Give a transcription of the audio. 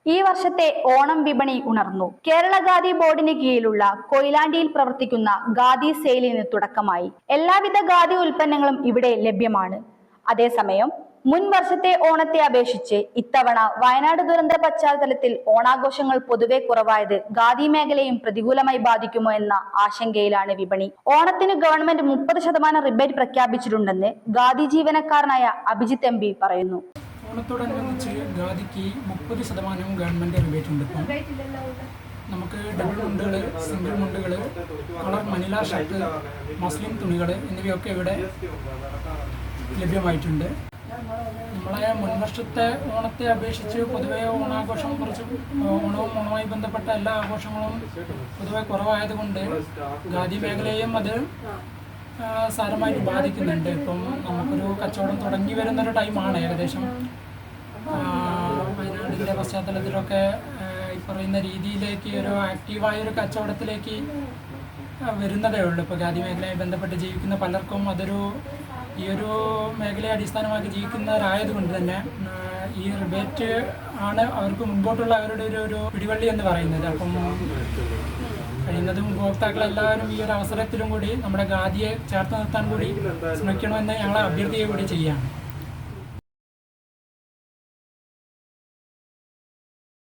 ഈ വർഷത്തെ ഓണം വിപണി ഉണർന്നു. കേരള ഖാദി ബോർഡിന് കീഴിലുള്ള കൊയിലാണ്ടിയിൽ പ്രവർത്തിക്കുന്ന ഖാദി സെയിലിന് തുടക്കമായി. എല്ലാവിധ ഖാദി ഉൽപ്പന്നങ്ങളും ഇവിടെ ലഭ്യമാണ്. അതേസമയം മുൻ വർഷത്തെ ഓണത്തെ അപേക്ഷിച്ച് ഇത്തവണ വയനാട് ദുരന്ത പശ്ചാത്തലത്തിൽ ഓണാഘോഷങ്ങൾ പൊതുവെ കുറവായത് ഖാദി മേഖലയും പ്രതികൂലമായി ബാധിക്കുമോ എന്ന ആശങ്കയിലാണ് വിപണി. ഓണത്തിന് ഗവൺമെന്റ് 30% റിബേറ്റ് പ്രഖ്യാപിച്ചിട്ടുണ്ടെന്ന് ഖാദി ജീവനക്കാരനായ അഭിജിത്ത് എം പി പറയുന്നു. ഓണത്തോടനുബന്ധിച്ച് ഖാദിക്ക് 30% ഗവൺമെൻറ് റിബേറ്റ് ഉണ്ട്. ഇപ്പം നമുക്ക് ഡബിൾ മുണ്ടുകൾ, സിംഗിൾ മുണ്ടുകൾ, കളർ മനില ഷർട്ട്, മസ്ലിം തുണികൾ എന്നിവയൊക്കെ ഇവിടെ ലഭ്യമായിട്ടുണ്ട്. നമ്മളെ മുൻവർഷത്തെ ഓണത്തെ അപേക്ഷിച്ച് പൊതുവെ ഓണാഘോഷം കുറച്ച് ഓണവുമായി ബന്ധപ്പെട്ട എല്ലാ ആഘോഷങ്ങളും പൊതുവെ കുറവായതുകൊണ്ട് ഖാദി മേഖലയെയും അത് സാരമായിട്ട് ബാധിക്കുന്നുണ്ട്. ഇപ്പം നമുക്കൊരു കച്ചവടം തുടങ്ങി വരുന്നൊരു ടൈമാണ്. ഏകദേശം വയനാടിൻ്റെ പശ്ചാത്തലത്തിലൊക്കെ ഈ പറയുന്ന രീതിയിലേക്ക് ഒരു ആക്റ്റീവായൊരു കച്ചവടത്തിലേക്ക് വരുന്നതേ ഉള്ളൂ. ഇപ്പോൾ ഖാദി മേഖലയുമായി ബന്ധപ്പെട്ട് ജീവിക്കുന്ന പലർക്കും ഈ ഒരു മേഖലയെ അടിസ്ഥാനമാക്കി ജീവിക്കുന്നവരായതുകൊണ്ട് തന്നെ ഈ റിബേറ്റ് ആണ് അവർക്ക് മുൻപോട്ടുള്ള അവരുടെ ഒരു പിടിവള്ളി എന്ന് പറയുന്നത്. അപ്പം കഴിയുന്നതും ഉപഭോക്താക്കളെല്ലാവരും ഈ ഒരു അവസരത്തിലും കൂടി നമ്മുടെ ഖാദിയെ ചേർത്ത് നിർത്താൻ കൂടി ശ്രമിക്കണമെന്ന് ഞങ്ങൾ അഭ്യർത്ഥിക്കുക കൂടി ചെയ്യാം.